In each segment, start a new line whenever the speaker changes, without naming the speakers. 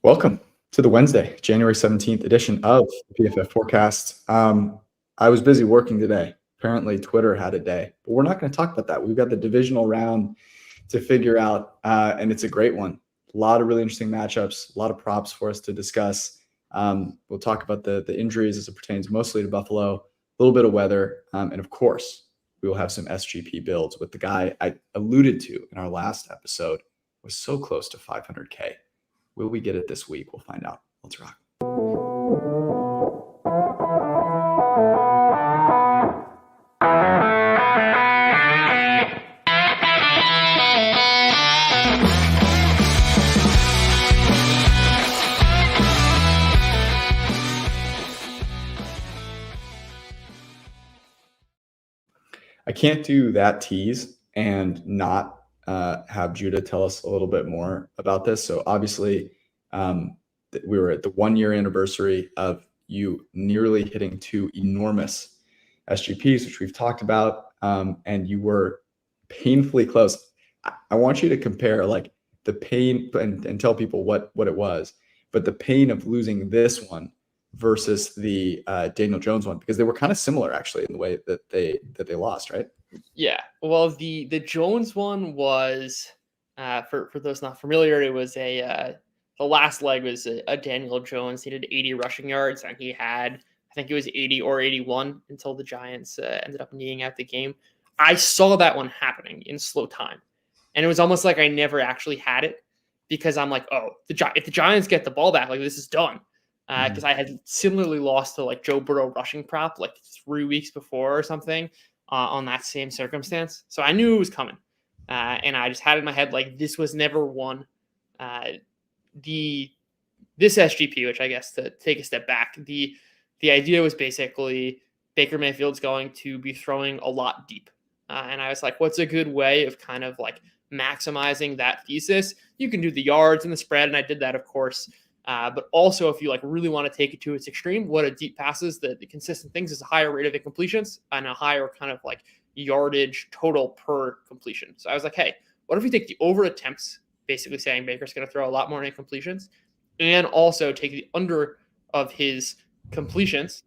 Welcome to the Wednesday, January 17th edition of the PFF Forecast. I was busy working today. Apparently, Twitter had a day, but we're not going to talk about that. We've got the divisional round to figure out, and it's a great one. A lot of really interesting matchups, a lot of props for us to discuss. We'll talk about the injuries as it pertains mostly to Buffalo, a little bit of weather, and of course, we will have some SGP builds with the guy I alluded to in our last episode, was so close to 500K. Will we get it this week? We'll find out. Let's rock. I can't do that tease and not have Judah tell us a little bit more about this. So obviously, we were at the 1-year anniversary of you nearly hitting 2 enormous SGPs, which we've talked about, and you were painfully close. I want you to compare like the pain and tell people what it was, but the pain of losing this one versus the Daniel Jones one, because they were kind of similar actually in the way that they lost, right?
Yeah. Well, the Jones one was for those not familiar, it was the last leg was a Daniel Jones. He did 80 rushing yards, and he had, I think it was 80 or 81 until the Giants ended up kneeing out the game. I saw that one happening in slow time, and it was almost like I never actually had it, because I'm like, oh, if the Giants get the ball back, like this is done. Because I had similarly lost to like Joe Burrow rushing prop like 3 weeks before or something on that same circumstance. So I knew it was coming. And I just had it in my head like this was never won. This SGP, which I guess to take a step back, the idea was basically Baker Mayfield's going to be throwing a lot deep. And I was like, what's a good way of kind of like maximizing that thesis? You can do the yards and the spread. And I did that, of course. But also, if you like really want to take it to its extreme, what a deep passes, the consistent things is a higher rate of incompletions and a higher kind of like yardage total per completion. So I was like, hey, what if we take the over attempts, basically saying Baker's going to throw a lot more incompletions, and also take the under of his completions,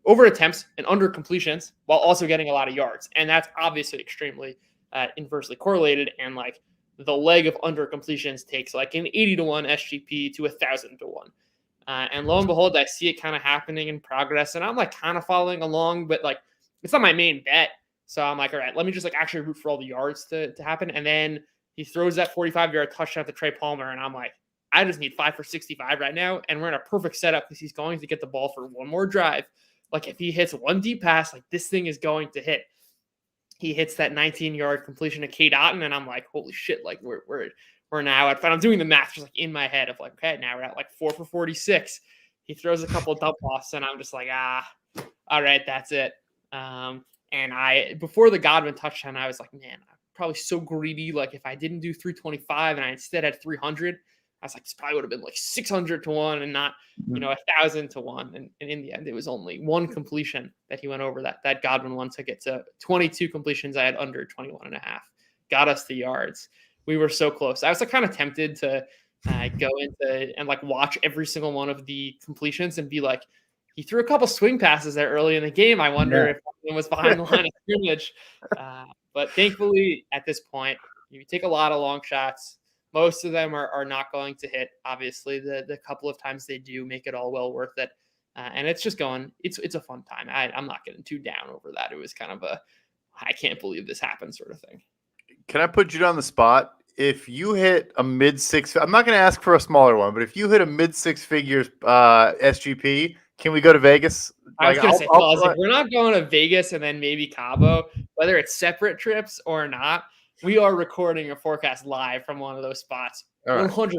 over attempts and under completions, while also getting a lot of yards. And that's obviously extremely inversely correlated, and like the leg of under completions takes like an 80-1 SGP to 1,000-1. And lo and behold, I see it kind of happening in progress, and I'm like kind of following along, but like it's not my main bet. So I'm like, all right, let me just like actually root for all the yards to happen. And then he throws that 45-yard touchdown to Trey Palmer, and I'm like, I just need 5 for 65 right now, and we're in a perfect setup because he's going to get the ball for one more drive. Like if he hits one deep pass, like this thing is going to hit. He hits that 19-yard completion to K. Dotton, and I'm like, holy shit! Like we're now at. I'm doing the math just like in my head of like, okay, now we're at like 4 for 46. He throws a couple of dump offs, and I'm just like, all right, that's it. And before the Godwin touchdown, I was like, man, I'm probably so greedy. Like if I didn't do 325 and I instead had 300, I was like, this probably would have been like 600-1 and not, 1,000-1. And in the end, it was only one completion that he went over that Godwin one to get to 22 completions. I had under 21.5, got us the yards. We were so close. I was like kind of tempted to go into and like watch every single one of the completions and be like, he threw a couple swing passes there early in the game. I wonder if one was behind the line of scrimmage. But thankfully, at this point, you take a lot of long shots. Most of them are not going to hit. Obviously, the couple of times they do make it all well worth it. And it's just going, it's a fun time. I'm not getting too down over that. It was kind of I can't believe this happened sort of thing.
Can I put you on the spot? If you hit a mid-6, I'm not going to ask for a smaller one, but if you hit a mid-6 figures SGP, can we go to Vegas?
I was going to say, we're not going to Vegas and then maybe Cabo, whether it's separate trips or not. We are recording a forecast live from one of those spots. 100%.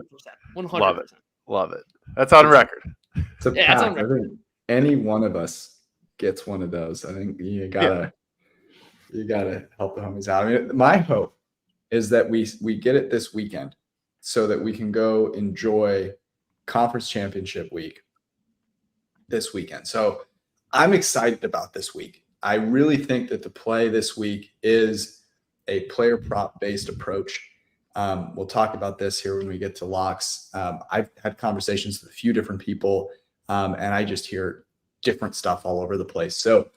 100%.
Love it. That's on record.
It's on record. I think any one of us gets one of those. I think you gotta help the homies out. I mean, my hope is that we get it this weekend so that we can go enjoy conference championship week this weekend. So I'm excited about this week. I really think that the play this week is a player prop based approach. We'll talk about this here when we get to locks. I've had conversations with a few different people, and I just hear different stuff all over the place. So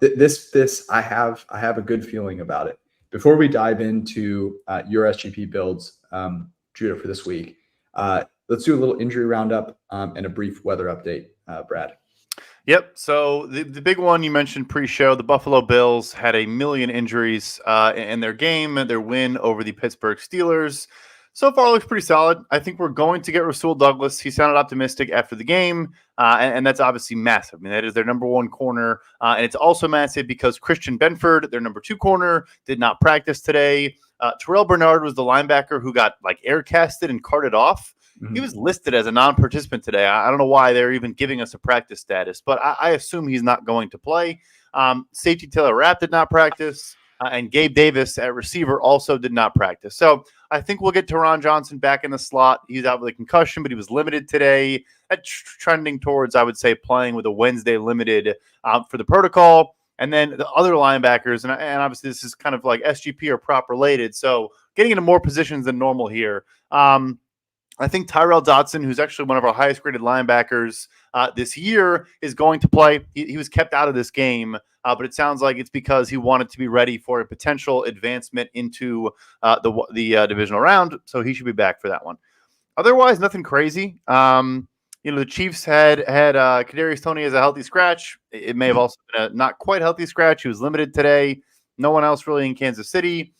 this I have a good feeling about it. Before we dive into your SGP builds, Judah, for this week, let's do a little injury roundup and a brief weather update, Brad.
Yep. So the big one you mentioned pre-show, the Buffalo Bills had a million injuries in their game, their win over the Pittsburgh Steelers. So far, looks pretty solid. I think we're going to get Rasul Douglas. He sounded optimistic after the game, and that's obviously massive. I mean, that is their number one corner, and it's also massive because Christian Benford, their number two corner, did not practice today. Terrell Bernard was the linebacker who got air casted and carted off. He was listed as a non-participant today. I don't know why they're even giving us a practice status, but I assume he's not going to play. Safety Taylor Rapp did not practice, and Gabe Davis at receiver also did not practice. So I think we'll get Teron Johnson back in the slot. He's out with a concussion, but he was limited today. That's trending towards, I would say, playing with a Wednesday limited for the protocol. And then the other linebackers, and obviously this is kind of like SGP or prop related, so getting into more positions than normal here. I think Tyrell Dodson, who's actually one of our highest graded linebackers this year, is going to play. He was kept out of this game, but it sounds like it's because he wanted to be ready for a potential advancement into the divisional round, so he should be back for that one. Otherwise, nothing crazy. The Chiefs had Kadarius Toney as a healthy scratch. It may have also been a not quite healthy scratch. He was limited today. No one else really in Kansas City.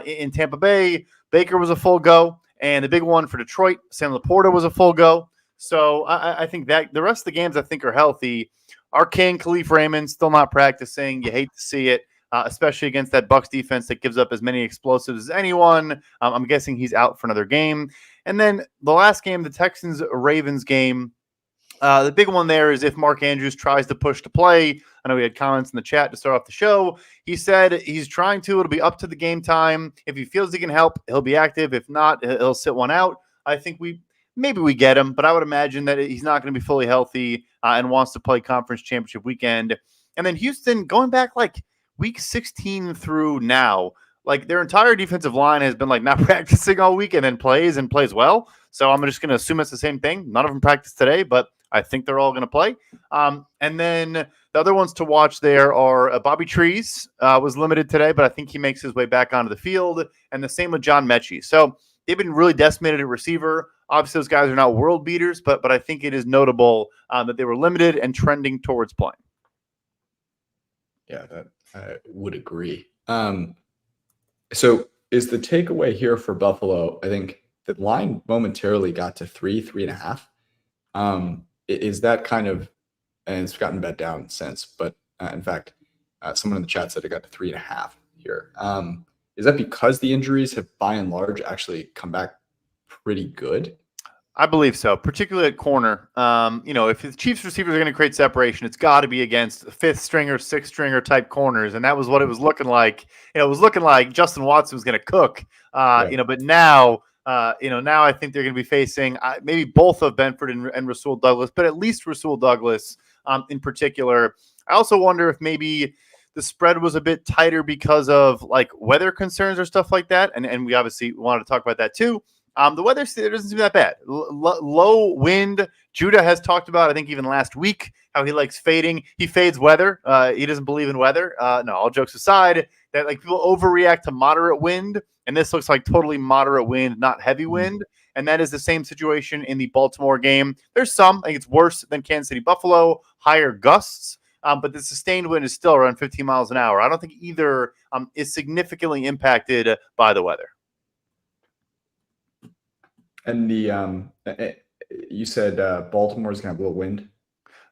In Tampa Bay, Baker was a full go. And the big one for Detroit, Sam Laporta was a full go. So I think that the rest of the games I think are healthy. Our king, Khalif Raymond, still not practicing. You hate to see it, especially against that Bucs defense that gives up as many explosives as anyone. I'm guessing he's out for another game. And then the last game, the Texans-Ravens game, the big one there is if Mark Andrews tries to push to play. I know we had comments in the chat to start off the show. He said he's trying to. It'll be up to the game time. If he feels he can help, he'll be active. If not, he'll sit one out. I think maybe we get him, but I would imagine that he's not going to be fully healthy and wants to play conference championship weekend. And then Houston, going back week 16 through now, their entire defensive line has been not practicing all week and then plays well. So I'm just going to assume it's the same thing. None of them practiced today, but I think they're all going to play. And then the other ones to watch there are Bobby Trees was limited today, but I think he makes his way back onto the field. And the same with John Mechie. So they've been really decimated at receiver. Obviously, those guys are not world beaters, but I think it is notable that they were limited and trending towards playing.
Yeah, that I would agree. So is the takeaway here for Buffalo? I think the line momentarily got to 3.5. Is that kind of, and it's gotten bet down since, but in fact, someone in the chat said it got to 3.5 here. Is that because the injuries have by and large actually come back pretty good?
I believe so, particularly at corner. If the Chiefs receivers are going to create separation, it's got to be against fifth stringer, sixth stringer type corners, and that was what it was looking like. It was looking like Justin Watson was going to cook.
Right.
But now, now I think they're going to be facing maybe both of Benford and Rasul Douglas, but at least Rasul Douglas in particular. I also wonder if maybe the spread was a bit tighter because of weather concerns or stuff like that, and we obviously wanted to talk about that too. The weather doesn't seem that bad. Low wind. Judah has talked about, I think even last week, how he likes fading. He fades weather. He doesn't believe in weather. No, all jokes aside, that people overreact to moderate wind, and this looks like totally moderate wind, not heavy wind. And that is the same situation in the Baltimore game. There's some, I think it's worse than Kansas City Buffalo, higher gusts, but the sustained wind is still around 15 miles an hour. I don't think either is significantly impacted by the weather.
And you said Baltimore's going to have a little wind.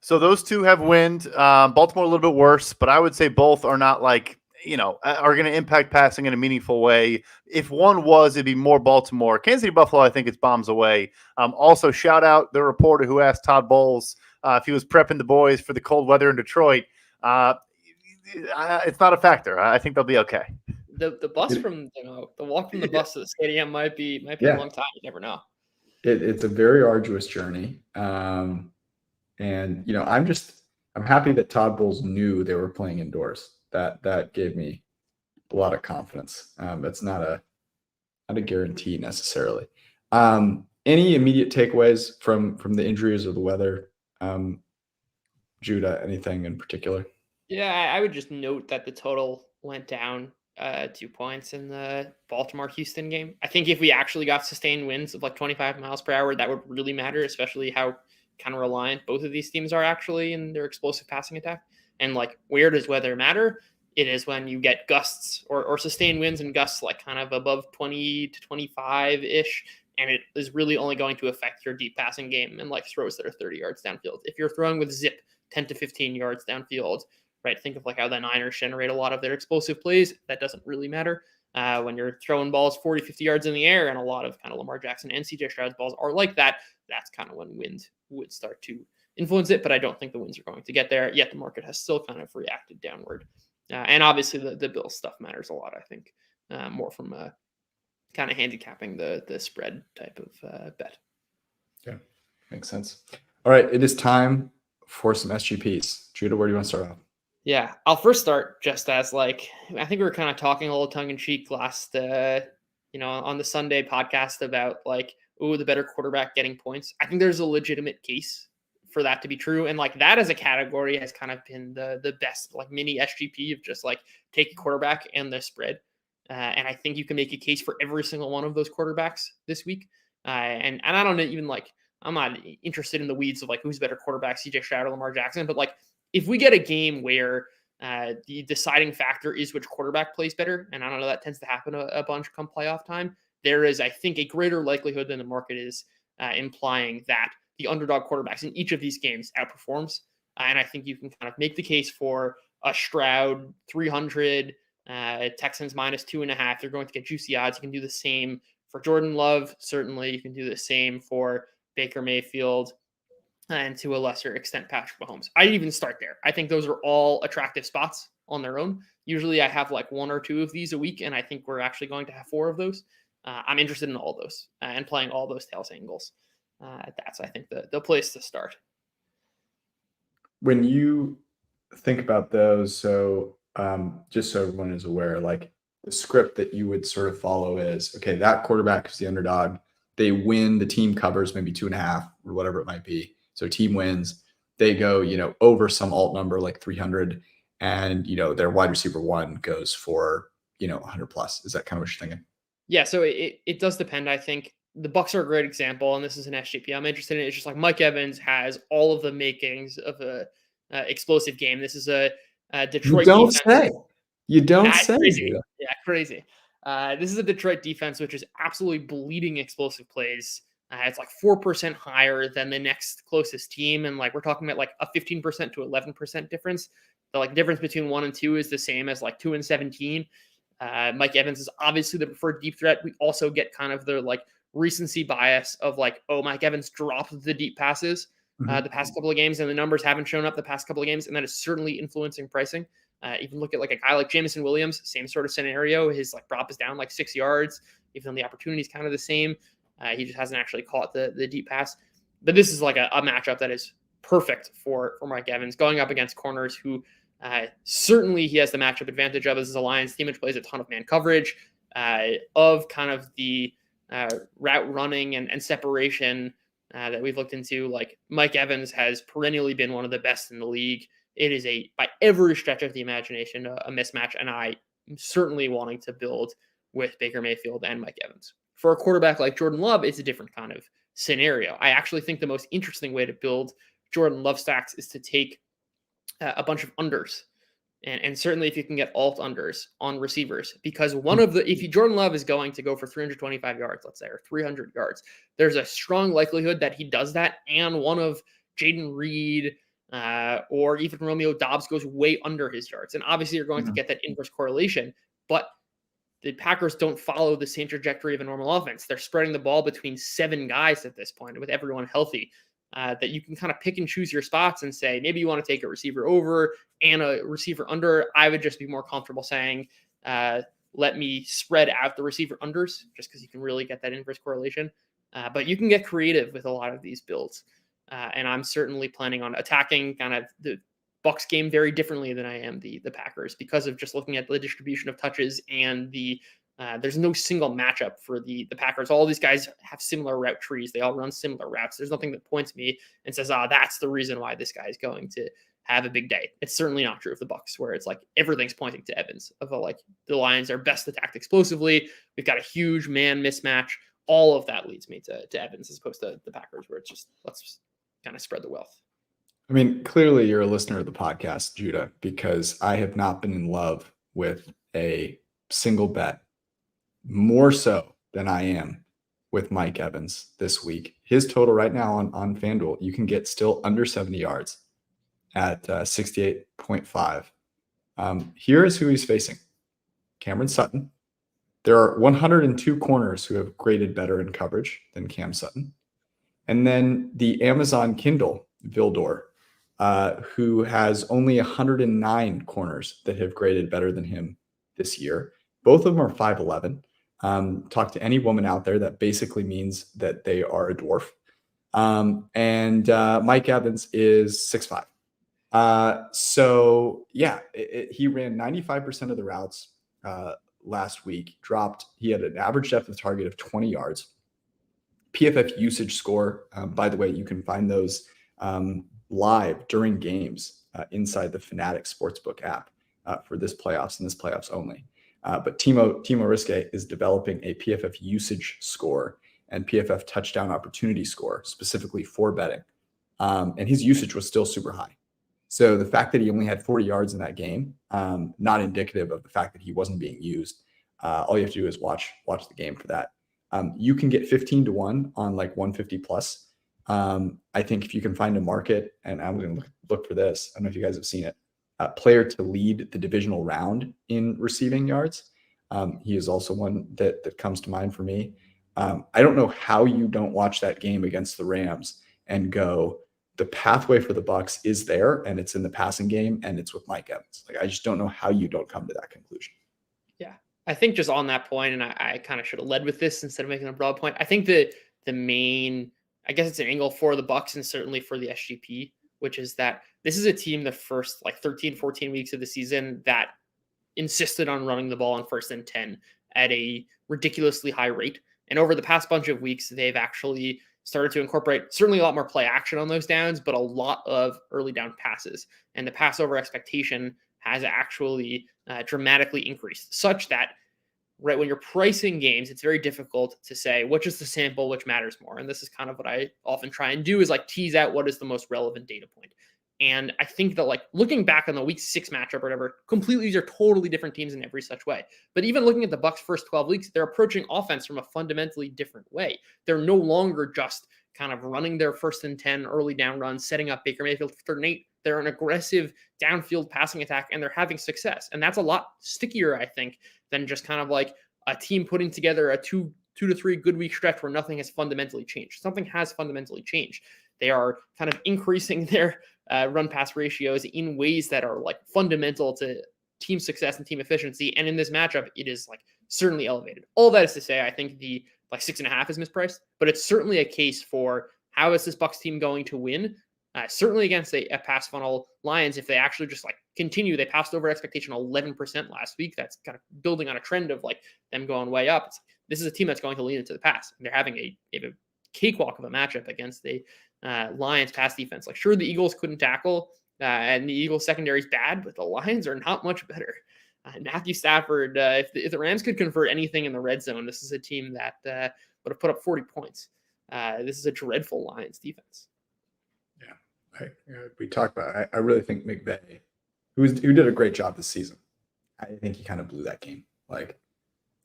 So those two have wind. Baltimore a little bit worse, but I would say both are not are going to impact passing in a meaningful way. If one was, it'd be more Baltimore. Kansas City Buffalo, I think it's bombs away. Also, shout out the reporter who asked Todd Bowles if he was prepping the boys for the cold weather in Detroit. It's not a factor. I think they'll be okay.
The bus from the walk from the bus to the stadium might be a long time. You never know.
It's a very arduous journey, and I'm happy that Todd Bowles knew they were playing indoors. That gave me a lot of confidence. It's not not a guarantee necessarily. Any immediate takeaways from the injuries or the weather? Judah, anything in particular?
Yeah, I would just note that the total went down 2 points in the Baltimore-Houston game. I think if we actually got sustained winds of like 25 miles per hour, that would really matter, especially how kind of reliant both of these teams are actually in their explosive passing attack. And like, where does weather matter? It is when you get gusts or sustained winds and gusts like kind of above 20 to 25-ish. And it is really only going to affect your deep passing game and like throws that are 30 yards downfield. If you're throwing with zip 10 to 15 yards downfield, right? Think of like how the Niners generate a lot of their explosive plays. That doesn't really matter. When you're throwing balls 40, 50 yards in the air, and a lot of kind of Lamar Jackson and CJ Stroud's balls are like that, that's kind of when wind would start to influence it. But I don't think the winds are going to get there, yet the market has still kind of reacted downward. And obviously the Bills stuff matters a lot, I think, more from kind of handicapping the spread type of bet.
Yeah, makes sense. All right, it is time for some SGPs. Judah, where do you want to start off?
Yeah, I'll first start just as like, I think we were kind of talking a little tongue in cheek last, on the Sunday podcast about like, the better quarterback getting points. I think there's a legitimate case for that to be true. And like that as a category has kind of been the best like mini SGP of just like take a quarterback and the spread. And I think you can make a case for every single one of those quarterbacks this week. And I don't even like, I'm not interested in the weeds of like who's better quarterback, CJ Stroud or Lamar Jackson, but like if we get a game where the deciding factor is which quarterback plays better, and I don't know, that tends to happen a bunch come playoff time, there is, I think, a greater likelihood than the market is implying that the underdog quarterbacks in each of these games outperforms. And I think you can kind of make the case for a Stroud 300, Texans -2.5. They're going to get juicy odds. You can do the same for Jordan Love. Certainly, you can do the same for Baker Mayfield, and to a lesser extent, Patrick Mahomes. I'd even start there. I think those are all attractive spots on their own. Usually I have like one or two of these a week, and I think we're actually going to have four of those. I'm interested in all those and playing all those tails angles. That's, I think, the place to start.
When you think about those, so just so everyone is aware, like the script that you would sort of follow is, okay, that quarterback is the underdog. They win, the team covers maybe 2.5 or whatever it might be. So team wins, they go, over some alt number like 300, and, their wide receiver one goes for, 100 plus. Is that kind of what you're thinking?
Yeah, so it does depend. I think the Bucs are a great example, and this is an SGP I'm interested in. It's just like Mike Evans has all of the makings of a explosive game. This is a Detroit.
You don't
defense.
say. You don't say.
Crazy. Yeah, crazy. This is a Detroit defense which is absolutely bleeding explosive plays. It's like 4% higher than the next closest team, and like we're talking about like a 15% to 11% difference. The like difference between 1 and 2 is the same as like 2 and 17. Mike Evans is obviously the preferred deep threat. We also get kind of the like recency bias of like, Mike Evans dropped the deep passes the past couple of games, and the numbers haven't shown up the past couple of games, and that is certainly influencing pricing. Even look at like a guy like Jameson Williams, same sort of scenario. His like drop is down like 6 yards, even though the opportunity is kind of the same. He just hasn't actually caught the deep pass. But this is like a matchup that is perfect for Mike Evans going up against corners who certainly he has the matchup advantage of. This is a Lions team which plays a ton of man coverage of kind of the route running and separation that we've looked into. Like Mike Evans has perennially been one of the best in the league. It is by every stretch of the imagination, a mismatch. And I'm certainly wanting to build with Baker Mayfield and Mike Evans. For a quarterback like Jordan Love, it's a different kind of scenario. I actually think the most interesting way to build Jordan Love stacks is to take a bunch of unders. And certainly if you can get alt unders on receivers, because Jordan Love is going to go for 325 yards, let's say, or 300 yards, there's a strong likelihood that he does that. And one of Jaden Reed or even Romeo Doubs goes way under his yards. And obviously you're going to get that inverse correlation, but the Packers don't follow the same trajectory of a normal offense. They're spreading the ball between 7 guys at this point with everyone healthy. That you can kind of pick and choose your spots and say, maybe you want to take a receiver over and a receiver under. I would just be more comfortable saying, let me spread out the receiver unders just because you can really get that inverse correlation. But you can get creative with a lot of these builds. And I'm certainly planning on attacking kind of the Bucs game very differently than I am the Packers because of just looking at the distribution of touches and the There's no single matchup for the Packers. All these guys have similar route trees. They all run similar routes. There's nothing that points me and says, that's the reason why this guy is going to have a big day. It's certainly not true of the Bucs, where it's like everything's pointing to Evans. Of like the Lions are best attacked explosively. We've got a huge man mismatch. All of that leads me to Evans as opposed to the Packers, where it's just let's just kind of spread the wealth.
I mean, clearly you're a listener of the podcast, Judah, because I have not been in love with a single bet more so than I am with Mike Evans this week. His total right now on FanDuel, you can get still under 70 yards at 68.5. Here is who he's facing. Cameron Sutton. There are 102 corners who have graded better in coverage than Cam Sutton. And then the Amazon Kindle, Vildor, who has only 109 corners that have graded better than him this year. Both of them are 5'11". Talk to any woman out there, that basically means that they are a dwarf. And Mike Evans is 6'5". So yeah, he ran 95% of the routes last week. He had an average depth of target of 20 yards. PFF usage score, by the way, you can find those live during games inside the Fanatic Sportsbook app for this playoffs and this playoffs only. But Timo Riske is developing a PFF usage score and PFF touchdown opportunity score specifically for betting. And his usage was still super high. So the fact that he only had 40 yards in that game, not indicative of the fact that he wasn't being used. All you have to do is watch the game for that. You can get 15-1 on like 150 plus. I think if you can find a market, and I'm going to look for this. I don't know if you guys have seen it. Player to lead the divisional round in receiving yards. He is also one that comes to mind for me. I don't know how you don't watch that game against the Rams and go, the pathway for the Bucs is there, and it's in the passing game, and it's with Mike Evans. Like, I just don't know how you don't come to that conclusion.
Yeah, I think just on that point, and I kind of should have led with this instead of making a broad point. I think that the main, I guess it's an angle for the Bucs and certainly for the SGP, which is that this is a team the first like 13, 14 weeks of the season that insisted on running the ball on 1st and 10 at a ridiculously high rate. And over the past bunch of weeks, they've actually started to incorporate certainly a lot more play action on those downs, but a lot of early down passes. And the pass over expectation has actually dramatically increased, such that right when you're pricing games, it's very difficult to say which is the sample, which matters more. And this is kind of what I often try and do, is like tease out what is the most relevant data point. And I think that like looking back on the week 6 matchup or whatever, completely, these are totally different teams in every such way. But even looking at the Bucs' first 12 weeks, they're approaching offense from a fundamentally different way. They're no longer just kind of running their 1st and 10 early down runs, setting up Baker Mayfield for 3rd and 8. They're an aggressive downfield passing attack, and they're having success. And that's a lot stickier, I think, than just kind of like a team putting together a two to three good week stretch where nothing has fundamentally changed. Something has fundamentally changed. They are kind of increasing their run pass ratios in ways that are like fundamental to team success and team efficiency. And in this matchup, it is like certainly elevated. All that is to say, I think the like 6.5 is mispriced, but it's certainly a case for how is this Bucs team going to win? Certainly against a pass funnel Lions, if they actually just like continue, they passed over expectation 11% last week. That's kind of building on a trend of like them going way up. This is a team that's going to lean into the pass. And they're having a cakewalk of a matchup against the Lions pass defense. Like, sure, the Eagles couldn't tackle, and the Eagles secondary is bad, but the Lions are not much better. Matthew Stafford, if the Rams could convert anything in the red zone, this is a team that would have put up 40 points. This is a dreadful Lions defense.
Yeah, we talked about it. I really think McVay, who did a great job this season, I think he kind of blew that game. Like,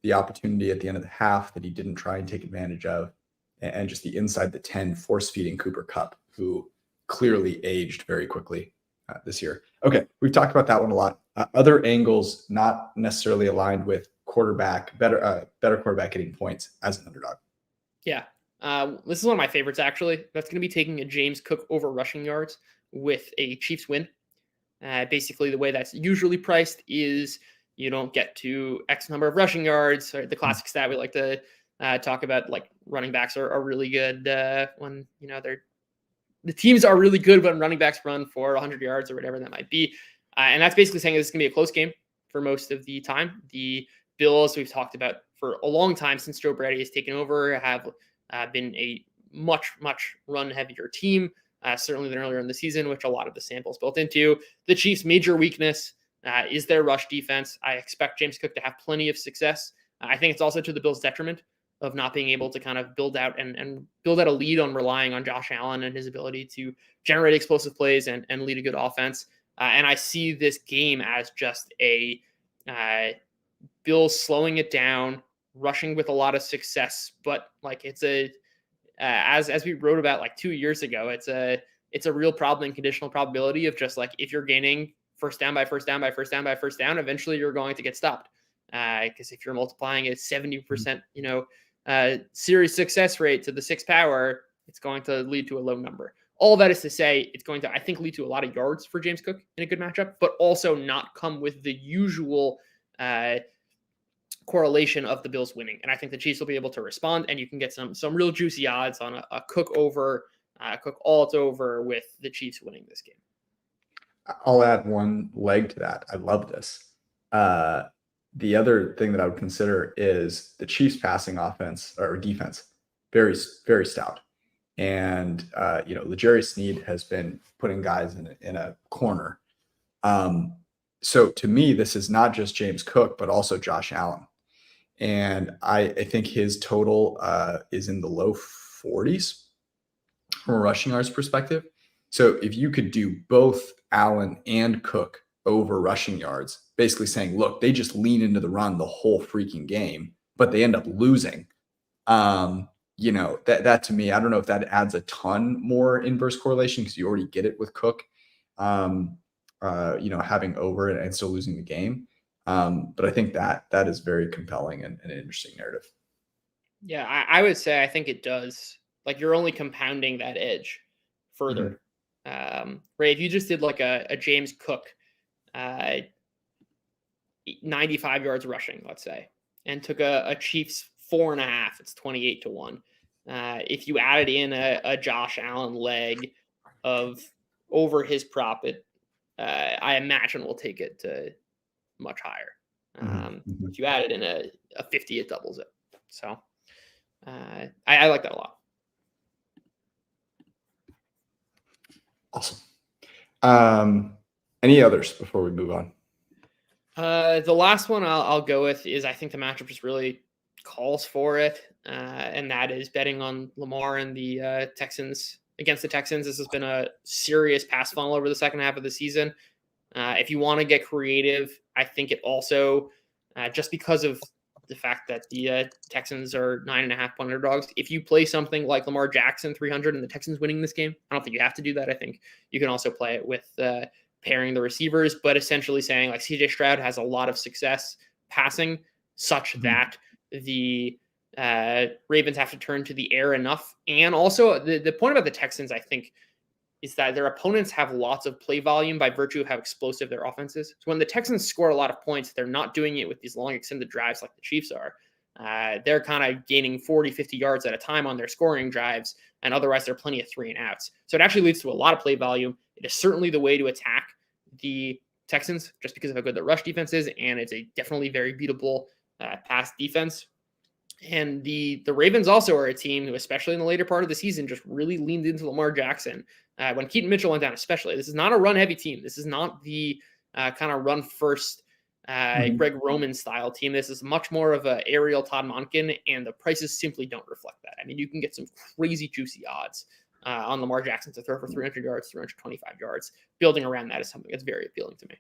the opportunity at the end of the half that he didn't try and take advantage of, and just the inside the 10 force feeding Cooper Kupp, who clearly aged very quickly this year. Okay, we've talked about that one a lot. Other angles not necessarily aligned with better quarterback getting points as an underdog.
Yeah, this is one of my favorites, actually. That's going to be taking a James Cook over rushing yards with a Chiefs win. Basically, the way that's usually priced is you don't get to X number of rushing yards. Or the classic stat we like to talk about, like running backs are really good when the teams are really good when running backs run for 100 yards or whatever that might be. And that's basically saying this is going to be a close game for most of the time. The Bills, we've talked about for a long time since Joe Brady has taken over, have been a much run heavier team, certainly than earlier in the season, which a lot of the samples built into. The Chiefs' major weakness is their rush defense. I expect James Cook to have plenty of success. I think it's also to the Bills' detriment of not being able to kind of build out and build out a lead on relying on Josh Allen and his ability to generate explosive plays and lead a good offense. And I see this game as just a Bills slowing it down, rushing with a lot of success, but like it's a as we wrote about like 2 years ago, it's a real problem in conditional probability of just like if you're gaining first down by first down by first down by first down, eventually you're going to get stopped. Because if you're multiplying a 70%, series success rate to the 6th power, it's going to lead to a low number. All that is to say, it's going to, I think, lead to a lot of yards for James Cook in a good matchup, but also not come with the usual correlation of the Bills winning. And I think the Chiefs will be able to respond, and you can get some real juicy odds on a Cook over, Cook alt over with the Chiefs winning this game.
I'll add one leg to that. I love this. The other thing that I would consider is the Chiefs passing offense or defense, very, very stout. And, L'Jarius Sneed has been putting guys in a corner. So to me, this is not just James Cook, but also Josh Allen. And I think his total is in the low 40s from a rushing yards perspective. So if you could do both Allen and Cook over rushing yards, basically saying, look, they just lean into the run the whole freaking game, but they end up losing. That to me, I don't know if that adds a ton more inverse correlation because you already get it with Cook, having over it and still losing the game. But I think that is very compelling and an interesting narrative.
Yeah, I would say I think it does. Like you're only compounding that edge further. Mm-hmm. Ray, if you just did like a James Cook, 95 yards rushing, let's say, and took a Chiefs 4.5, it's 28-1. If you added in a Josh Allen leg of over his prop, I imagine we'll take it to much higher. If you added in a 50, it doubles it. So I like that a lot.
Awesome. Any others before we move on?
The last one I'll go with is I think the matchup just really calls for it, and that is betting on Lamar and the Texans against the Texans. This has been a serious pass funnel over the second half of the season. If you want to get creative, I think it also, just because of the fact that the Texans are 9.5 underdogs, if you play something like Lamar Jackson 300 and the Texans winning this game, I don't think you have to do that. I think you can also play it with pairing the receivers, but essentially saying like CJ Stroud has a lot of success passing such that the Ravens have to turn to the air enough. And also the point about the Texans, I think, is that their opponents have lots of play volume by virtue of how explosive their offense is. So when the Texans score a lot of points, they're not doing it with these long extended drives like the Chiefs are. They're kind of gaining 40, 50 yards at a time on their scoring drives, and otherwise there are plenty of 3-and-outs. So it actually leads to a lot of play volume. It is certainly the way to attack the Texans just because of how good the rush defense is, and it's a definitely very beatable pass defense. And the Ravens also are a team who, especially in the later part of the season, just really leaned into Lamar Jackson. When Keaton Mitchell went down, especially, this is not a run-heavy team. This is not the kind of run-first Greg Roman style team. This is much more of a aerial Todd Monken, and the prices simply don't reflect that. I mean, you can get some crazy juicy odds on Lamar Jackson to throw for 300 yards, 325 yards. Building around that is something that's very appealing to me.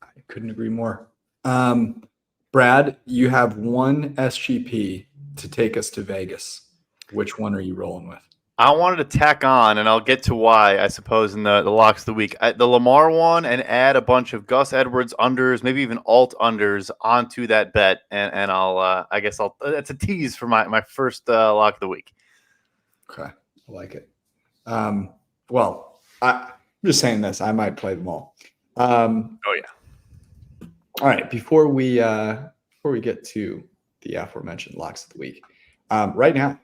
I couldn't agree more. Brad, you have one SGP to take us to Vegas. Which one are you rolling with?
I wanted to tack on, and I'll get to why, I suppose, in the locks of the week. The Lamar one, and add a bunch of Gus Edwards unders, maybe even alt unders onto that bet, and I'll that's a tease for my first lock of the week.
Okay, I like it. Well, I'm just saying this. I might play them all.
Oh yeah.
All right. Before we get to the aforementioned locks of the week, right now,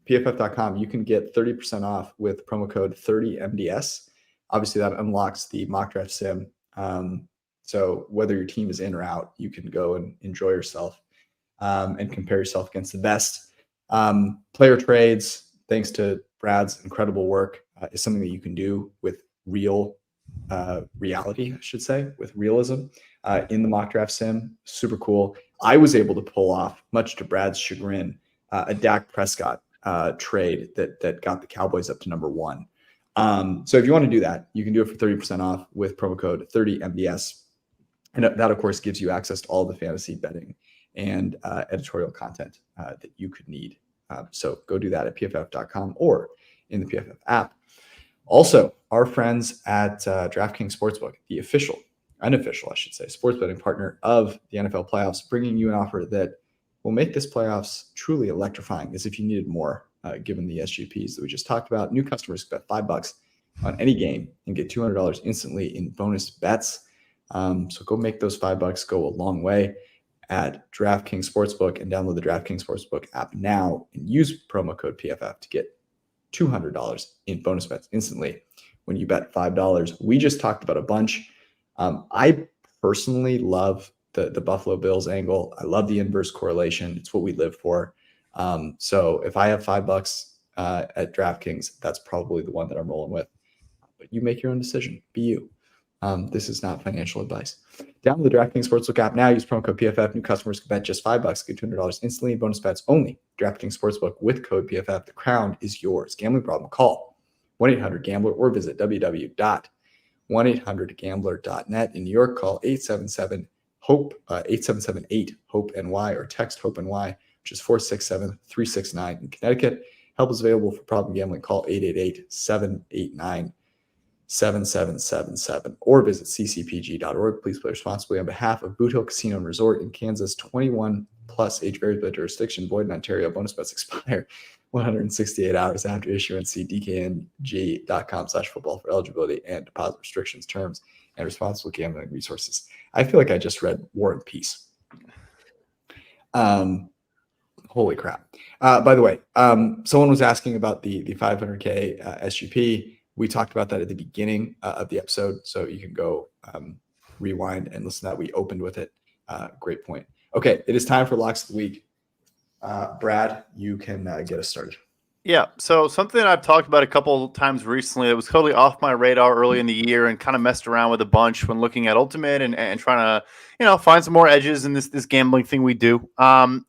PFF.com, you can get 30% off with promo code 30MDS. Obviously, that unlocks the mock draft sim So whether your team is in or out, you can go and enjoy yourself and compare yourself against the best. Player trades, thanks to Brad's incredible work, is something that you can do with reality, I should say, with realism in the mock draft sim. Super cool. I was able to pull off, much to Brad's chagrin, a Dak Prescott trade that got the Cowboys up to number 1. So if you want to do that, you can do it for 30% off with promo code 30MBS. And that, of course, gives you access to all the fantasy betting and editorial content that you could need. So go do that at pff.com or in the PFF app. Also, our friends at DraftKings Sportsbook, the unofficial, I should say, sports betting partner of the NFL playoffs, bringing you an offer that will make this playoffs truly electrifying, as if you needed more, given the SGPs that we just talked about. New customers bet $5 on any game and get $200 instantly in bonus bets. So go make those $5 go a long way at DraftKings Sportsbook and download the DraftKings Sportsbook app now and use promo code PFF to get $200 in bonus bets instantly when you bet $5. We just talked about a bunch. I personally love the Buffalo Bills angle. I love the inverse correlation. It's what we live for. So if I have $5 at DraftKings, that's probably the one that I'm rolling with. But you make your own decision. Be you. This is not financial advice. Download the DraftKings Sportsbook app now. Use promo code PFF. New customers can bet just $5, get $200 instantly. Bonus bets only. DraftKings Sportsbook with code PFF. The crown is yours. Gambling problem? Call 1-800-GAMBLER or visit www.1800gambler.net. In New York, call 877-HOPE, 877-8-HOPE-NY or text HOPE-NY, which is 467-369. In Connecticut, help is available for problem gambling. Call 888-789-7777 or visit ccpg.org. Please play responsibly on behalf of Boot Hill Casino and Resort in Kansas. 21 plus, age varies by jurisdiction, void in Ontario. Bonus bets expire 168 hours after issuance. See dkng.com/football for eligibility and deposit restrictions, terms, and responsible gambling resources. I feel like I just read War and Peace. Holy crap. By the way, someone was asking about the 500K SGP. We talked about that at the beginning of the episode, so you can go rewind and listen to that. We opened with it. Great point. Okay, it is time for Locks of the Week. Brad, you can get us started.
Yeah, so something I've talked about a couple times recently that was totally off my radar early in the year and kind of messed around with a bunch when looking at Ultimate and trying to, find some more edges in this gambling thing we do,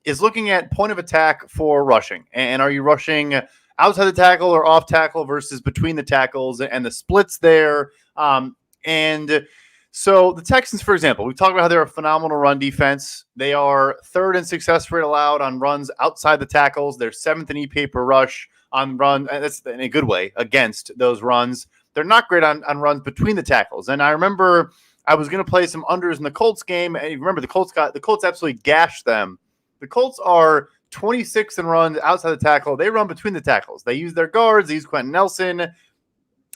is looking at point of attack for rushing. And are you rushing outside the tackle or off tackle versus between the tackles and the splits there? And so the Texans, for example, we've talked about how they're a phenomenal run defense. They are third in success rate allowed on runs outside the tackles. They're seventh in EPA per rush on run. And that's in a good way against those runs. They're not great on runs between the tackles. And I remember I was going to play some unders in the Colts game. And you remember the Colts absolutely gashed them. The Colts are 26 in runs outside the tackle. They run between the tackles. They use their guards. They use Quentin Nelson.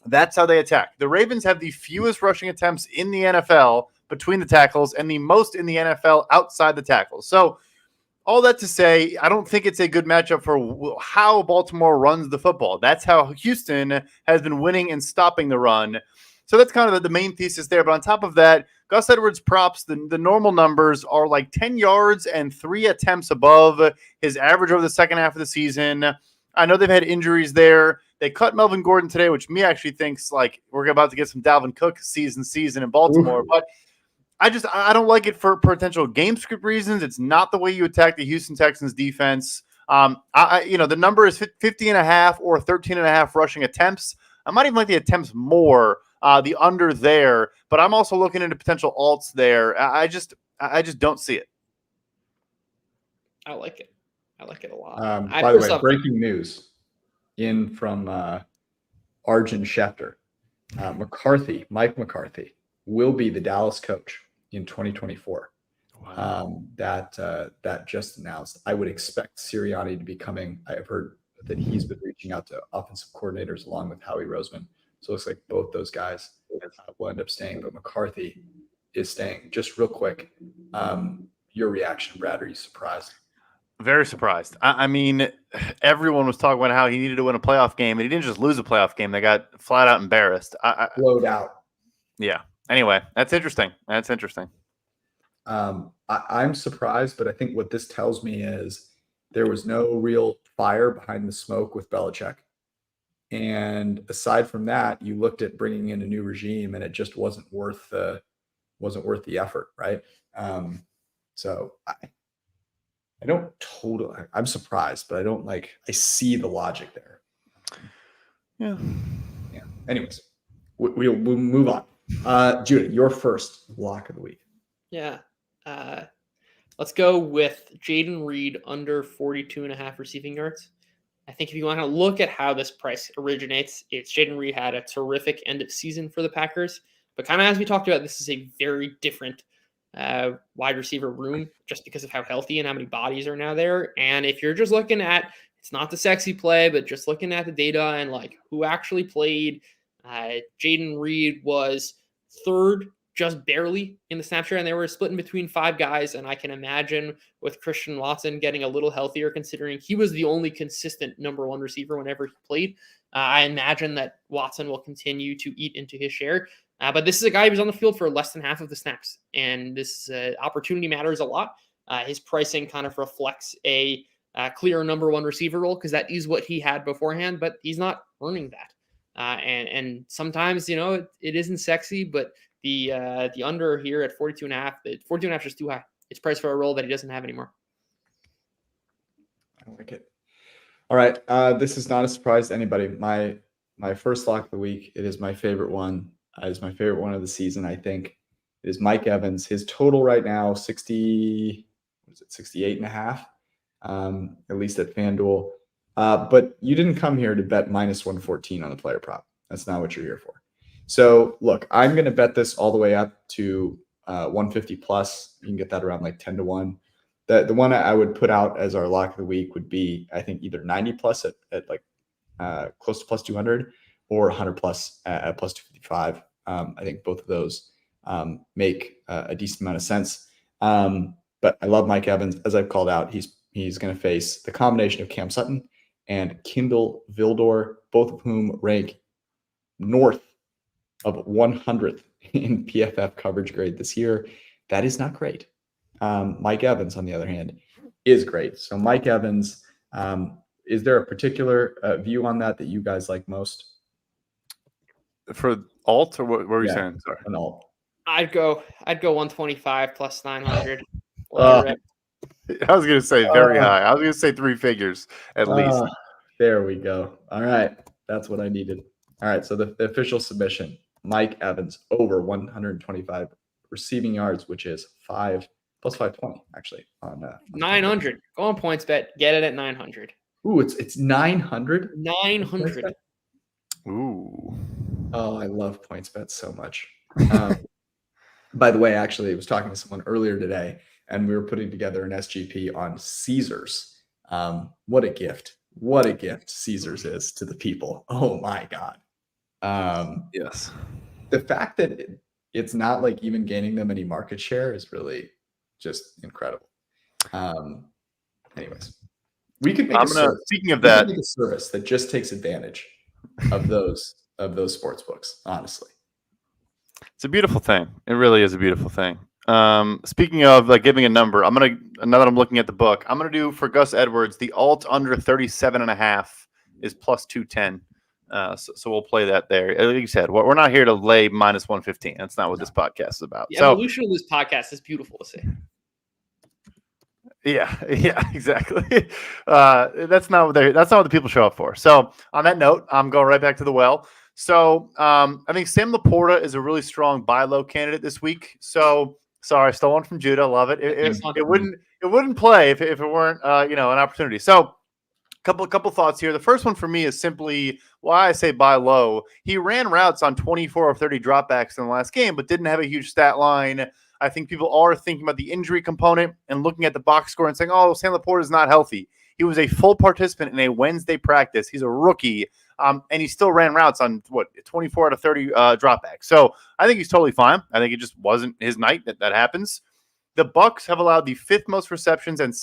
That's how they attack. The Ravens have the fewest rushing attempts in the NFL between the tackles and the most in the NFL outside the tackles. So all that to say, I don't think it's a good matchup for how Baltimore runs the football. That's how Houston has been winning and stopping the run. So that's kind of the main thesis there. But on top of that, Gus Edwards props, the normal numbers are like 10 yards and 3 attempts above his average over the second half of the season. I know they've had injuries there. They cut Melvin Gordon today, which me actually thinks like we're about to get some Dalvin Cook season in Baltimore. Ooh. But I don't like it for potential game script reasons. It's not the way you attack the Houston Texans defense. The number is 50.5 or 13.5 rushing attempts. I might even like the attempts more, the under there, but I'm also looking into potential alts there. I just don't see it.
I like it. I like it a lot.
By the way, breaking news in from Arjun Schefter. Mike McCarthy will be the Dallas coach in 2024. Wow. That just announced. I would expect Sirianni to be coming. I've heard that he's been reaching out to offensive coordinators along with Howie Roseman. So it looks like both those guys will end up staying, but McCarthy is staying. Just real quick, your reaction, Brad, are you surprised?
Very surprised. I mean, everyone was talking about how he needed to win a playoff game, and he didn't just lose a playoff game. They got flat out embarrassed.
Blowed out.
Yeah. Anyway, that's interesting.
I'm surprised, but I think what this tells me is there was no real fire behind the smoke with Belichick. And aside from that, you looked at bringing in a new regime, and it just wasn't worth the effort, right? So I don't totally. I'm surprised, but I don't like. I see the logic there.
Yeah.
Anyways, we'll move on. Judah, your first lock of the week.
Yeah. Let's go with Jaden Reed under 42.5 receiving yards. I think if you want to look at how this price originates, it's Jaden Reed had a terrific end of season for the Packers. But kind of as we talked about, this is a very different wide receiver room just because of how healthy and how many bodies are now there. And if you're just looking at, it's not the sexy play, but just looking at the data and like who actually played, Jaden Reed was third just barely in the snap share, and they were splitting between 5 guys. And I can imagine with Christian Watson getting a little healthier, considering he was the only consistent number 1 receiver whenever he played. I imagine that Watson will continue to eat into his share. But this is a guy who's on the field for less than half of the snaps, and this opportunity matters a lot. His pricing kind of reflects a clear number 1 receiver role because that is what he had beforehand, but he's not earning that. And sometimes, it isn't sexy, but the under here at 42.5, 42.5 is just too high. It's priced for a role that he doesn't have anymore.
I like it. All right. This is not a surprise to anybody. My first lock of the week, it is my favorite one. It is my favorite one of the season, I think. It is Mike Evans. His total right now, 68.5, at least at FanDuel. But you didn't come here to bet minus 114 on the player prop. That's not what you're here for. So look, I'm going to bet this all the way up to 150 plus. You can get that around like 10 to 1. The one I would put out as our lock of the week would be, I think, either 90 plus at like close to plus 200 or 100 plus at plus 255. I think both of those make a decent amount of sense. But I love Mike Evans. As I've called out, he's going to face the combination of Cam Sutton and Kindle Vildor, both of whom rank north of 100th in PFF coverage grade this year. That is not great. Mike Evans, on the other hand, is great. So Mike Evans, is there a particular view on that you guys like most?
For alt, or what were you saying? Sorry,
an alt.
I'd go 125 plus 900.
I was going to say very high. I was going to say 3 figures at least.
There we go. All right. That's what I needed. All right. So the official submission, Mike Evans over 125 receiving yards, which is 5 plus 520 actually on
900. Go on points bet. Get it at 900.
Ooh, it's 900.
900.
Ooh.
Oh, I love points bets so much. By the way, actually, I was talking to someone earlier today, and we were putting together an SGP on Caesars. What a gift. What a gift Caesars is to the people. Oh, my God.
Yes.
The fact that it's not like even gaining them any market share is really just incredible. Anyways, we could make
speaking of that,
make a service that just takes advantage of those sports books, honestly.
It's a beautiful thing. It really is a beautiful thing. Speaking of like giving a number, now that I'm looking at the book, I'm gonna do for Gus Edwards, the alt under 37.5 is plus 210. So we'll play that there. Like you said, we're not here to lay minus 115. That's not what this podcast is about.
The evolution of this podcast is beautiful to see.
Yeah, exactly. That's not what the people show up for. So on that note, I'm going right back to the well. So I think Sam Laporta is a really strong buy low candidate this week. So sorry, I stole one from Judah. Love it. It wouldn't play if it weren't an opportunity. So couple thoughts here. The first one for me is simply why I say buy low. He ran routes on 24 of 30 dropbacks in the last game, but didn't have a huge stat line. I think people are thinking about the injury component and looking at the box score and saying, oh, Sam Laporta is not healthy. He was a full participant in a Wednesday practice. He's a rookie, and he still ran routes on, 24 out of 30 dropbacks. So I think he's totally fine. I think it just wasn't his night. That happens. The Bucs have allowed the second most receptions and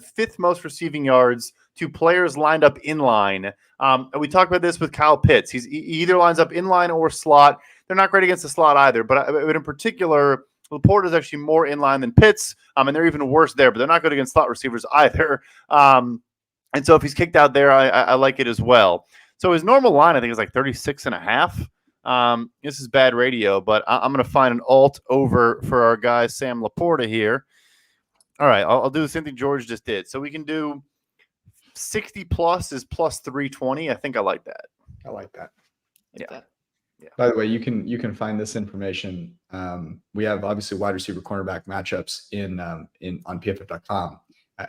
5th most receiving yards to players lined up in line. And we talked about this with Kyle Pitts. He either lines up in line or slot. They're not great against the slot either, but in particular, Laporta is actually more in line than Pitts, and they're even worse there, but they're not good against slot receivers either. And so if he's kicked out there, I like it as well. So his normal line, I think, is like 36.5. This is bad radio, but I'm going to find an alt over for our guy Sam Laporta here. All right, I'll do the same thing George just did. So we can do 60 plus is plus 320. I think I like that.
I like that.
Yeah.
Yeah. By the way, you can find this information. We have obviously wide receiver cornerback matchups on PFF.com,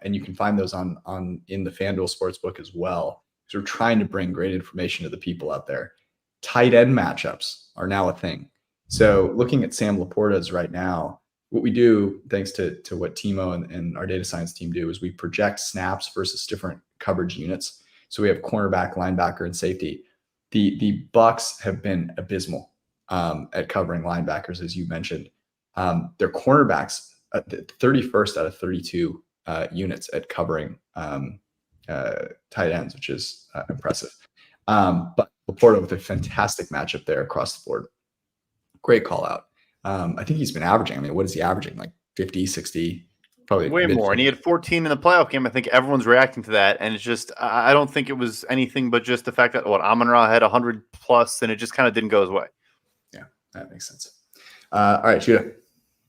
and you can find those in the FanDuel Sportsbook as well. So we're trying to bring great information to the people out there. Tight end matchups are now a thing. So looking at Sam Laporta's right now, what we do, thanks to what Timo and our data science team do, is we project snaps versus different coverage units. So we have cornerback, linebacker, and safety. The Bucs have been abysmal at covering linebackers, as you mentioned. Their cornerbacks, 31st out of 32 units at covering tight ends, which is impressive. But Laporta with a fantastic matchup there across the board. Great call out. I think he's been averaging. I mean, what is he averaging? Like 50, 60? Probably
way more. And he had 14 in the playoff game. I think everyone's reacting to that. And it's just, I don't think it was anything but just the fact that Amon-Ra had 100 plus, and it just kind of didn't go his way.
Yeah, that makes sense. All right, Judah.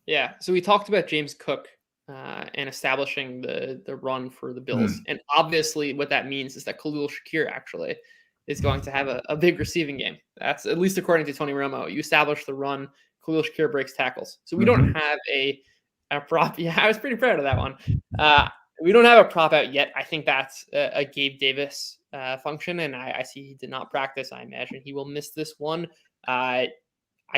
Yeah. So we talked about James Cook and establishing the run for the Bills. And obviously what that means is that Khalil Shakir actually is going to have a big receiving game. That's at least according to Tony Romo. You establish the run, Khalil Shakir breaks tackles. So we don't have a prop. Yeah, I was pretty proud of that one. We don't have a prop out yet. I think that's a Gabe Davis function, and I see he did not practice. I imagine he will miss this one. I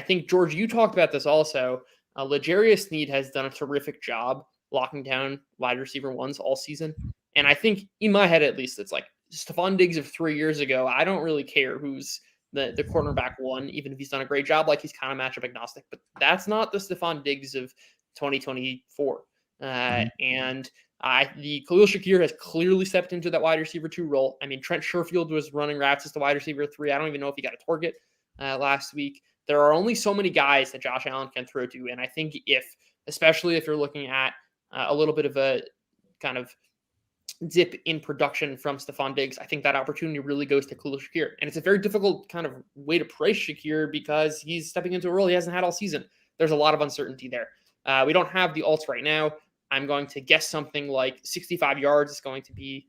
think, George, you talked about this also. L'Jarius Sneed has done a terrific job locking down wide receiver ones all season. And I think, in my head at least, it's like Stephon Diggs of 3 years ago. I don't really care who's the cornerback one, even if he's done a great job. Like, he's kind of matchup agnostic. But that's not the Stephon Diggs of 2024. And the Khalil Shakir has clearly stepped into that wide receiver 2 role. I mean, Trent Sherfield was running routes as the wide receiver 3. I don't even know if he got a target last week. There are only so many guys that Josh Allen can throw to. And I think especially if you're looking at a little bit of a kind of dip in production from Stephon Diggs, I think that opportunity really goes to Khalil Shakir. And it's a very difficult kind of way to price Shakir because he's stepping into a role he hasn't had all season. There's a lot of uncertainty there. We don't have the alts right now. I'm going to guess something like 65 yards is going to be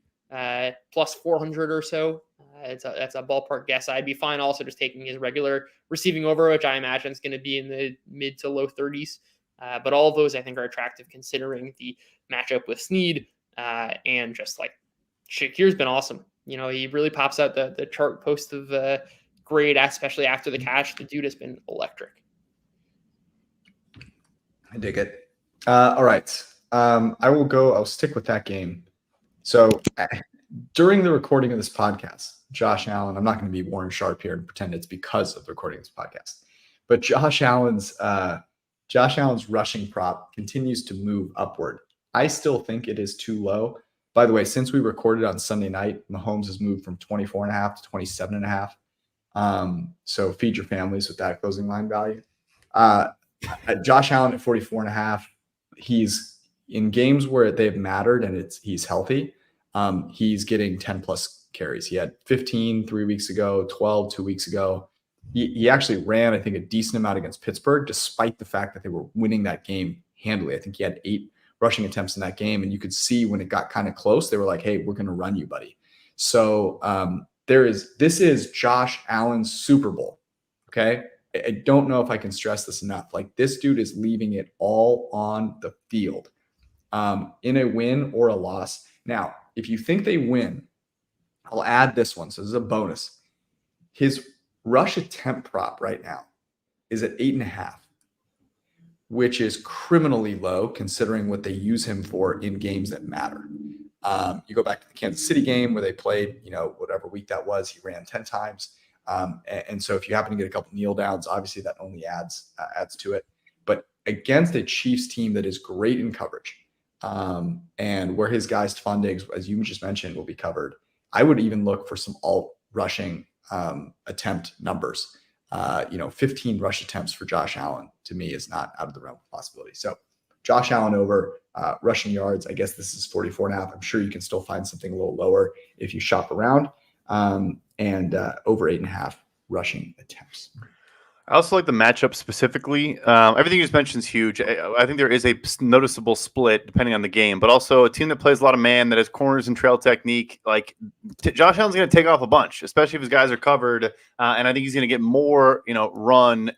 plus 400 or so. That's a ballpark guess. I'd be fine also just taking his regular receiving over, which I imagine is going to be in the mid to low 30s. But all of those I think are attractive considering the matchup with Sneed and just like Shakir's been awesome. You know, he really pops out the chart post of grade, especially after the catch. The dude has been electric.
I dig it. All right. I'll stick with that game. So during the recording of this podcast, Josh Allen, I'm not going to be Warren Sharp here and pretend it's because of the recording of this podcast, but Josh Allen's rushing prop continues to move upward. I still think it is too low. By the way, since we recorded on Sunday night, Mahomes has moved from 24.5 to 27.5. So feed your families with that closing line value. Josh Allen at 44.5. He's in games where they've mattered and he's healthy. He's getting 10 plus carries. He had 15 3 weeks ago, 12 2 weeks ago. He actually ran, I think, a decent amount against Pittsburgh, despite the fact that they were winning that game handily. I think he had 8 rushing attempts in that game. And you could see when it got kind of close, they were like, hey, we're going to run you, buddy. So this is Josh Allen's Super Bowl. Okay. I don't know if I can stress this enough. Like, this dude is leaving it all on the field in a win or a loss. Now, if you think they win, I'll add this one. So this is a bonus. His rush attempt prop right now is at 8.5, which is criminally low considering what they use him for in games that matter. You go back to the Kansas City game where they played, whatever week that was, he ran 10 times. And so if you happen to get a couple kneel downs, obviously that only adds to it. But against a Chiefs team that is great in coverage, and where his guys Stephon Diggs, as you just mentioned, will be covered. I would even look for some alt rushing attempt numbers. 15 rush attempts for Josh Allen to me is not out of the realm of possibility. So Josh Allen over rushing yards. I guess this is 44.5. I'm sure you can still find something a little lower if you shop around, and over 8.5 rushing attempts.
I also like the matchup specifically. Everything you just mentioned is huge. I think there is a noticeable split depending on the game, but also a team that plays a lot of man, that has corners and trail technique. Like Josh Allen's going to take off a bunch, especially if his guys are covered. And I think he's going to get more, run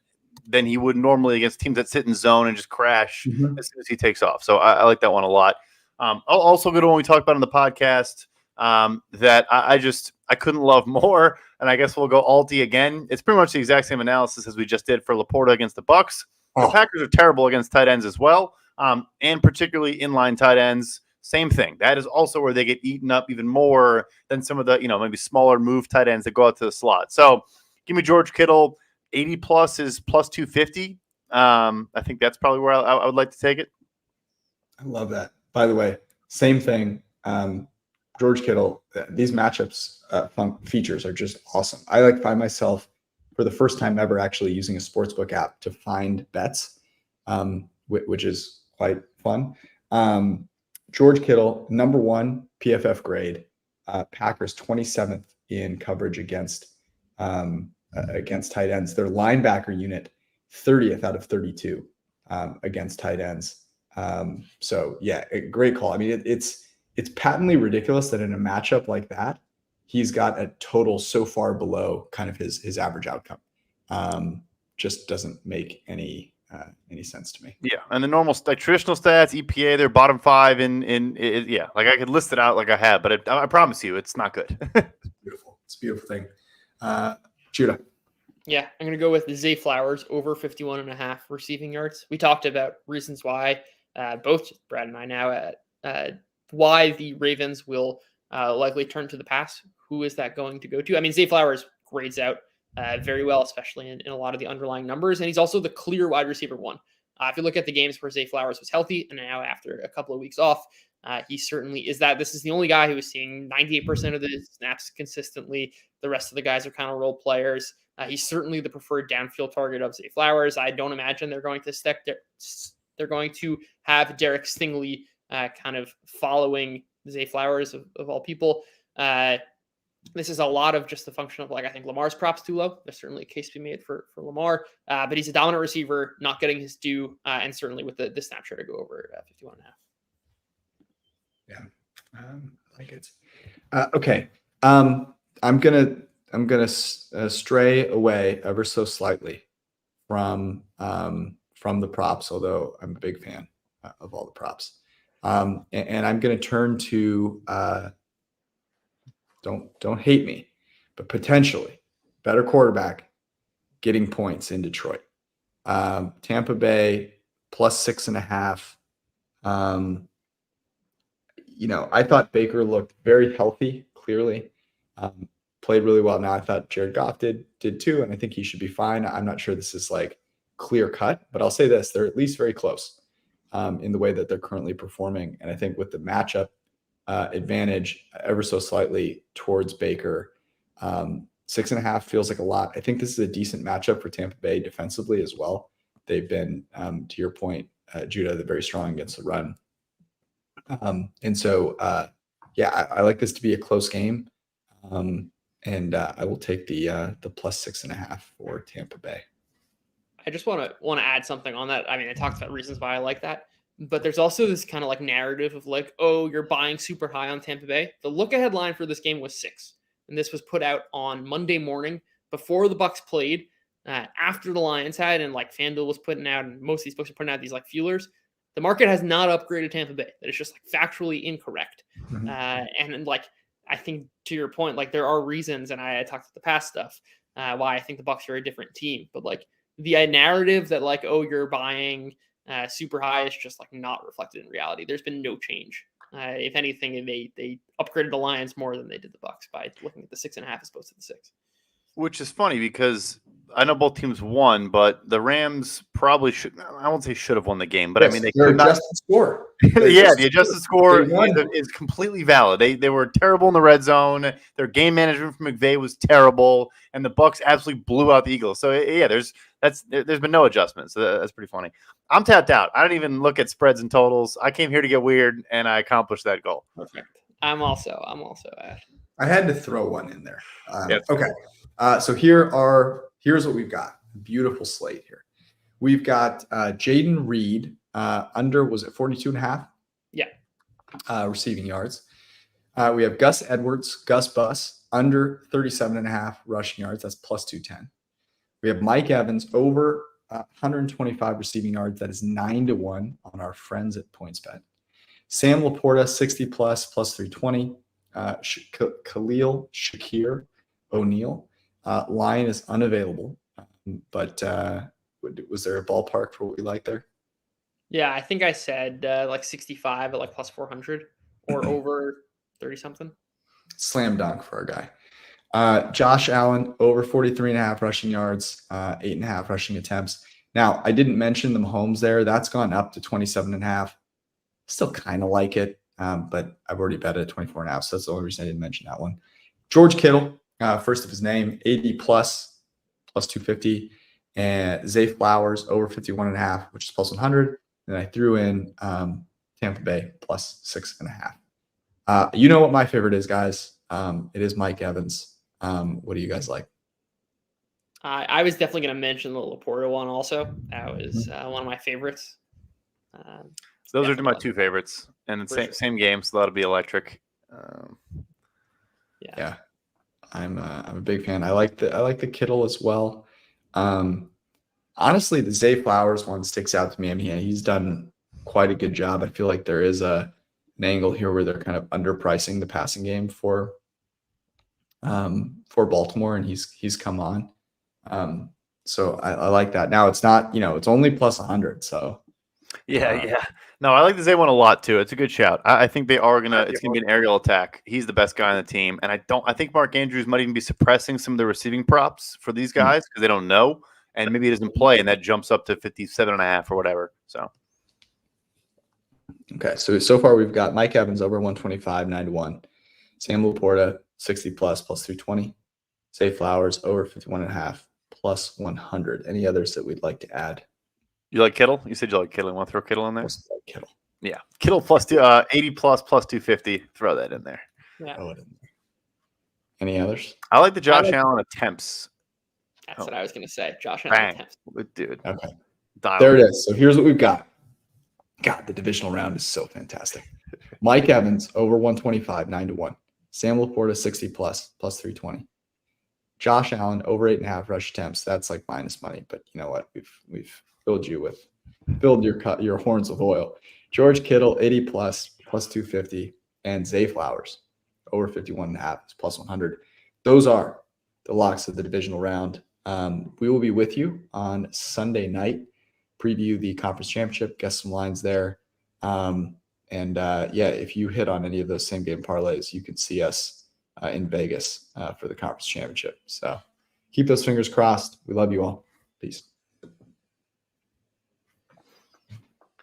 than he would normally against teams that sit in zone and just crash as soon as he takes off. So I like that one a lot. Also good one we talked about on the podcast that I couldn't love more. And I guess we'll go alty again. It's pretty much the exact same analysis as we just did for Laporta against the Bucks. The Packers are terrible against tight ends as well, and particularly inline tight ends. Same thing. That is also where they get eaten up even more than some of the maybe smaller move tight ends that go out to the slot. So give me George Kittle. 80 plus is plus 250. I think that's probably where I would like to take it.
I love that. By the way, same thing. George Kittle, these matchups features are just awesome. I find myself for the first time ever actually using a sportsbook app to find bets, which is quite fun. George Kittle, number 1 PFF grade, Packers 27th in coverage against tight ends. Their linebacker unit 30th out of 32 against tight ends. So yeah, a great call. I mean, it's patently ridiculous that in a matchup like that, he's got a total so far below kind of his average outcome. Just doesn't make any sense to me.
Yeah, and the normal traditional stats, EPA, they're bottom 5 in like I could list it out like I have, but I promise you, it's not good.
It's beautiful. It's a beautiful thing. Judah.
Yeah, I'm going to go with Zay Flowers over 51.5 receiving yards. We talked about reasons why, both Brad and I now, why the Ravens will likely turn to the pass. Who is that going to go to? I mean, Zay Flowers grades out very well, especially in a lot of the underlying numbers. And he's also the clear wide receiver 1. If you look at the games where Zay Flowers was healthy and now after a couple of weeks off, he certainly is that. This is the only guy who is seeing 98% of the snaps consistently. The rest of the guys are kind of role players. He's certainly the preferred downfield target of Zay Flowers. I don't imagine they're going to they're going to have Derek Stingley kind of following Zay Flowers of all people. This is a lot of just the function of I think Lamar's props too low. There's certainly a case to be made for Lamar, but he's a dominant receiver, not getting his due, and certainly with the snap share to go over 51.5.
Yeah, I like it. Okay, I'm gonna stray away ever so slightly from the props, although I'm a big fan of all the props. And I'm going to turn to don't hate me, but potentially better quarterback getting points in Detroit. Tampa Bay plus 6.5. I thought Baker looked very healthy, clearly. Played really well. Now I thought Jared Goff did too, and I think he should be fine. I'm not sure this is clear cut, but I'll say this: they're at least very close in the way that they're currently performing. And I think with the matchup advantage ever so slightly towards Baker, 6.5 feels like a lot. I think this is a decent matchup for Tampa Bay defensively as well. They've been, to your point, Judah, they're very strong against the run. And so, I like this to be a close game. And I will take the plus 6.5 for Tampa Bay.
I just want to add something on that. I mean, I talked about reasons why I like that, but there's also this kind of narrative of you're buying super high on Tampa Bay. The look ahead line for this game was 6, and this was put out on Monday morning before the Bucs played, after the Lions had, and FanDuel was putting out, and most of these books are putting out these feelers. The market has not upgraded Tampa Bay. That is just factually incorrect. Mm-hmm. And I think to your point, there are reasons, and I talked about the past stuff, why I think the Bucs are a different team. But the narrative that you're buying super high is just not reflected in reality. There's been no change. If anything, they upgraded the Lions more than they did the Bucs by looking at the 6.5 as opposed to the 6.
Which is funny because I know both teams won, but the Rams probably should. I won't say should have won the game, but I mean they
their
could not.
adjusted score.
Yeah, the adjusted score
They won.
is completely valid. They were terrible in the red zone. Their game management from McVay was terrible, and the Bucs absolutely blew out the Eagles. So yeah, there's been no adjustment. So that's pretty funny. I'm tapped out. I don't even look at spreads and totals. I came here to get weird, and I accomplished that goal.
Perfect. I'm also at.
I had to throw one in there.
Yeah.
Okay. So here's what we've got. Beautiful slate here. We've got Jaden Reed under, was it 42.5?
Yeah.
Receiving yards. We have Gus Edwards, Gus Bus, under 37.5 rushing yards. That's plus 210. We have Mike Evans over 125 receiving yards. That is 9-1 on our friends at PointsBet. Sam Laporta, 60 plus 320. Khalil Shakir O'Neal. Line is unavailable, but was there a ballpark for what we like there?
Yeah, I think I said like 65 at like plus 400 or over 30 something.
Slam dunk for our guy. Josh Allen over 43.5 rushing yards, 8.5 rushing attempts. Now, I didn't mention the Mahomes there. That's gone up to 27.5. Still kind of like it, but I've already bet it at 24.5, so that's the only reason I didn't mention that one. George Kittle, first of his name, 80 plus 250. And Zay Flowers over 51.5, which is plus 100. And I threw in Tampa Bay plus 6.5. You know what my favorite is, guys. It is Mike Evans. What do you guys like?
I was definitely going to mention the Laporta one also. That was one of my favorites.
Those are my two favorites, and the same game, so that'll be electric.
Yeah, I'm a big fan. I like the Kittle as well. Honestly, the Zay Flowers one sticks out to me. I mean, he's done quite a good job. I feel like there is an angle here where they're kind of underpricing the passing game for Baltimore, and he's come on. So I like that. Now it's not, it's only plus 100. So
yeah. No, I like the Zay one a lot too. It's a good shout. I think they are it's gonna be an aerial attack. He's the best guy on the team, and I think Mark Andrews might even be suppressing some of the receiving props for these guys because they don't know, and maybe he doesn't play, and that jumps up to 57.5 or whatever. So
okay, so far we've got Mike Evans over 125, 9-1. Sam Laporta 60 plus 320. Zay Flowers over 51.5 plus 100. Any others that we'd like to add?
You like Kittle? You said you like Kittle. You want to throw Kittle in there?
Like Kittle.
Yeah, Kittle plus 80 plus 250. Throw that in there.
Yeah.
Throw it in there. Any others?
I like the Josh Allen attempts.
That's what I was going to say. Josh Allen attempts.
Dude.
Okay.
Dial
there it is. So here's what we've got. God, the divisional round is so fantastic. Mike Evans over 125, 9-1. Sam Laporta 60 plus 320. Josh Allen over 8.5 rush attempts. That's like minus money, but you know what? We've filled your horns with oil. George Kittle 80 plus 250, and Zay Flowers over 51.5 plus 100. Those are the locks of the divisional round. We will be with you on Sunday night, preview the conference championship, guess some lines there. If you hit on any of those same game parlays, you can see us in Vegas for the conference championship. So keep those fingers crossed. We love you all. Peace.